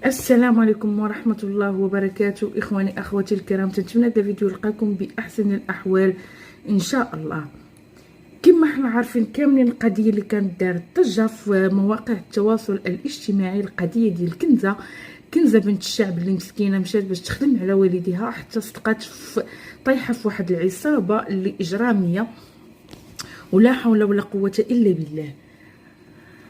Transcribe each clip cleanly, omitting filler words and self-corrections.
السلام عليكم ورحمة الله وبركاته. إخواني أخواتي الكرام، تنتمنى هذا الفيديو يلقاكم بأحسن الأحوال إن شاء الله. كما احنا عارفين كاملين القضية اللي كانت دارت ضجة في مواقع التواصل الاجتماعي، القضية ديال كنزة بنت الشعب اللي مسكينة مشات باش تخدم على والديها، حتى صدقات طايحة في واحد العصابة اللي إجرامية، ولا حول ولا قوة إلا بالله.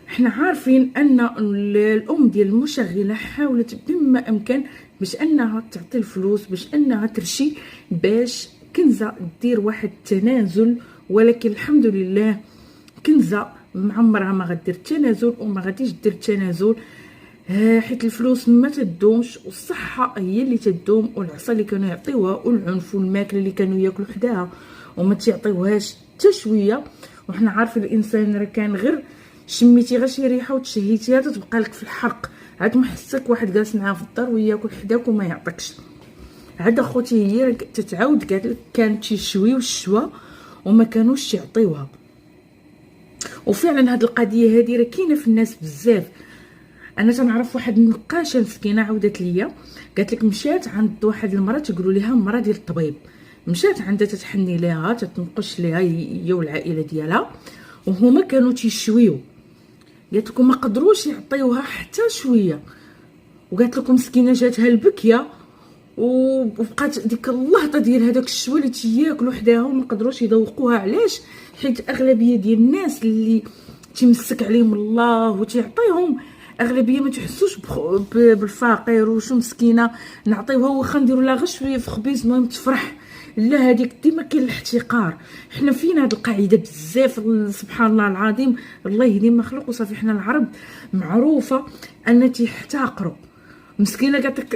احنا عارفين ان الام ديال المشغله حاولت بما امكن باش انها تعطي الفلوس، باش انها ترشي باش كنزه دير واحد التنازل، ولكن الحمد لله كنزه معمرها ما غدير التنازل وما غاديش دير التنازل، حيت الفلوس ما تدومش والصحه هي اللي تدوم، والعصا اللي كانوا يعطيوها والعنف والماكله اللي كانوا ياكلوا حداها وما تيعطيوهاش حتى شويه. وحنا عارفين الانسان راه كان غير شميتي غير شي ريحه وتشهيتيها تتبقى لك في الحرق، عاد ما حسك واحد جالس معاه في الدار وياكل حداك وما يعطيكش. عاد اخوتي هي تتعاود قالت لك كانت تيشوي والشوا وما كانوش يعطيوها. وفعلا هاد القضيه هذه راه كاينه في الناس بزاف. انا تنعرف واحد النقاشه مسكينه عاودت ليا، قالت لك مشات عند واحد المراه تيقولوا ليها مراه ديال الطبيب، مشات عندها تتحني ليها تتنقش ليها هي والعائله ديالها، وهما كانوا تيشويو. قالت لكم ما قدروش يعطيوها حتى شويه، وقالت لكم مسكينه جاتها البكيه وبقات ديك اللهطه ديال هذاك الشوا اللي تياكلوا حداها وما قدروش يذوقوها. علاش؟ حيت اغلبيه ديال الناس اللي تيمسك عليهم الله وتيعطيهم اغلبيه ما تحسوش بالفقير وشو مسكينه نعطيوها واخا نديروا لها غير شويه في خبيز المهم تفرح. لا، هذيك ديما كاين الاحتقار. حنا فينا هاد القاعده بزاف، سبحان الله العظيم، الله يهدي ما خلق وصافي. حنا العرب معروفه ان تيحتقروا. مسكينه قالت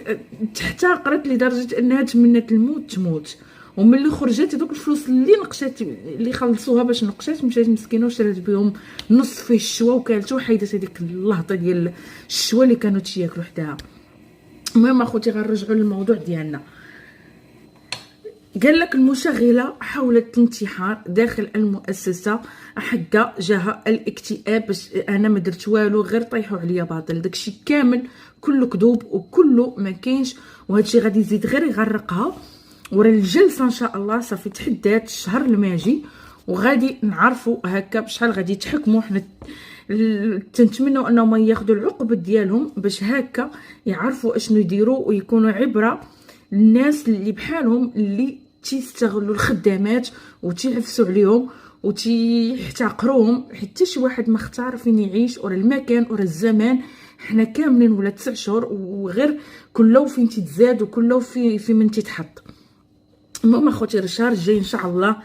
تحتقرت لدرجه انها تمنات الموت تموت، وملي خرجت دوك الفلوس اللي نقشات اللي خلصوها باش نقشات مشات مسكينه وشرات بهم نص فيه الشوا وكالته وحيدت هذيك اللهطه ديال الشوا اللي كانوا تياكلوا حداها. المهم اخوتي غنرجعوا للموضوع ديالنا. قال لك المشغله حاولت الانتحار داخل المؤسسه، حقا جاها الاكتئاب باش انا ما درت والو غير طيحوا عليا باطل. داكشي كامل كله كذوب وكله ما كاينش، وهادشي غادي يزيد غير يغرقها. ورا الجلسه ان شاء الله صافي تحدات الشهر الماجي وغادي نعرفوا هكا بشحال غادي يتحكموا. حنا تنتمنوا انهم ياخذوا العقوبه ديالهم باش هكا يعرفوا اشنو يديروا ويكونوا عبره للناس اللي بحالهم اللي تيستغلوا الخدامات وتيعفسوا عليهم وتيحتقروهم، حتى شي واحد ما اختار فين يعيش ورا المكان ورا الزمان. حنا كاملين ولا 9 شهور وغير كله فين تتزاد وكله في من تتحط. المهم اخوتي الشهر الجاي ان شاء الله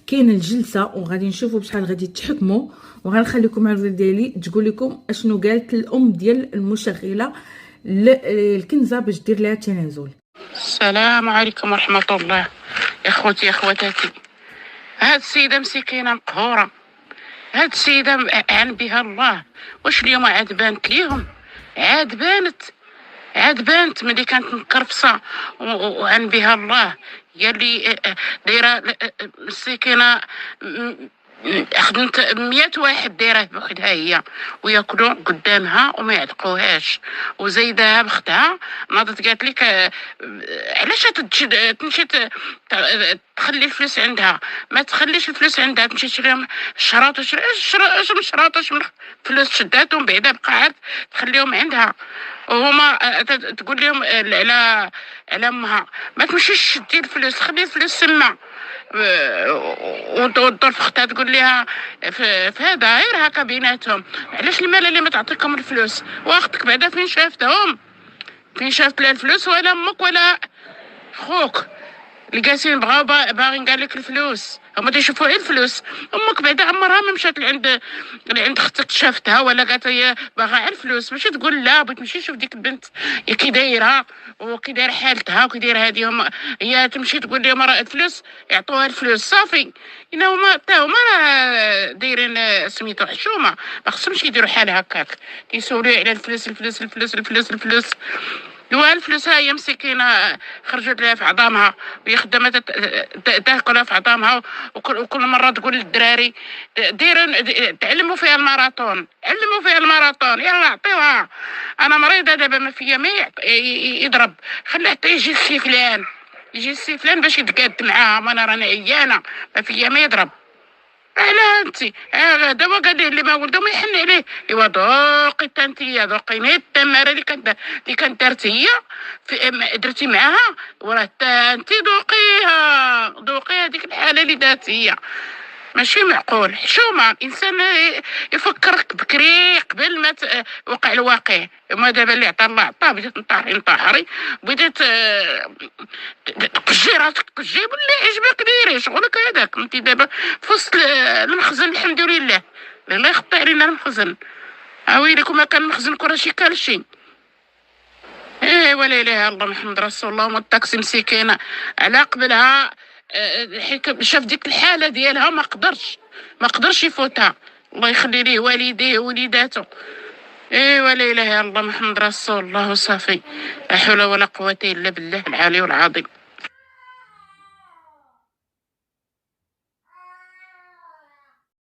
كاينه الجلسه وغادي نشوفوا بشحال غادي تحكموا، وغنخليكم مع الفيديو ديالي تقول لكم اشنو قالت الام ديال المشغله الكنزه باش دير لها تنازل. السلام عليكم ورحمة الله يا خوتي يا خواتاتي. هاد السيدة مسكينة مقهورة، هاد السيدة عن بها الله. واش اليوم عاد بانت ليهم؟ عاد بانت ملي كانت مكرفصة وعن بها الله. هي اللي دايرة مسكينة خدمت 100 واحد دايره بوحدها هي وياكلوا قدامها وما يعتقوهاش، وزيدها بختها ناضت قالت لك علاش تمشي تخلي الفلوس عندها؟ ما تخليش الفلوس عندها، تمشي تشري شراط شراطش من فلوس شداتهم بعدا بقى عاد تخليهم عندها. وهما تقول لهم على امها ما تمشيش شدي الفلوس، خلي الفلوس سما. وتوضر في اختها تقول لها في هذا غير هكا بيناتهم، علاش المال اللي ما تعطيكم الفلوس؟ واختك بعدا فين شافت لا الفلوس ولا امك ولا خوك اللي جالسين بغاو باغيين قال لك الفلوس، هما تيشوفوا غير الفلوس. امك بعدا عمرها ما مشات لعند اختك شافتها ولا قالت هي باغا على الفلوس، ماشي تقول لا بغيت نمشي نشوف ديك البنت كي دايره وكي دايره حالتها وكي دايره هذه. هي تمشي تقول لهم راه الفلوس يعطوها الفلوس صافي. هما حتى هما راه دايرين سميتو حشومه، ما خصهمش يديروا حال هكاك كيسولوا على الفلوس. دوا الفلوس هي مسكينه خرجت لها في عظامها، وهي خدامه تاكلها في عظامها، وكل مره تقول للدراري ديروا تعلموا فيها الماراثون، علموا فيها الماراثون، يلا عطيوها. انا مريضه دابا ما فيا ما يضرب، خلي حتى يجي السيفلان، يجي السيفلان باش يتقاد معاها، ما انا راني عيانه ما فيا ما يضرب. علاه انتي دابا قال لي اللي ما ولدو ما يحن عليه. ايوا ذوقي حتى انتيا، ذوقيني التماره اللي كانت دارت هي درتي معاها، وراه حتى انتي ذوقيها ديك الحاله اللي دارت هي. ماشي معقول، حشومه الانسان يفكر بكري قبل ما وقع الواقع. ما دابا اللي عطا الله عطاه، بديت نطهري بديت تقجي راسك تقجي باللي عجبك ديري شغلك هذاك. انت دابا في وسط المخزن الحمد لله، الله يخطي علينا المخزن. ويلكم ما كان مخزن كراشي كلشي. ولا اله الا الله محمد رسول الله. والطاكسي مسكينه على قبلها حيت شاف ديك الحاله ديالها ما قدرش يفوتها. الله يخلي ليه والديه ووليداته. ولا اله الا الله محمد رسول الله. صافي، لا حول ولا قوه الا بالله العلي العظيم.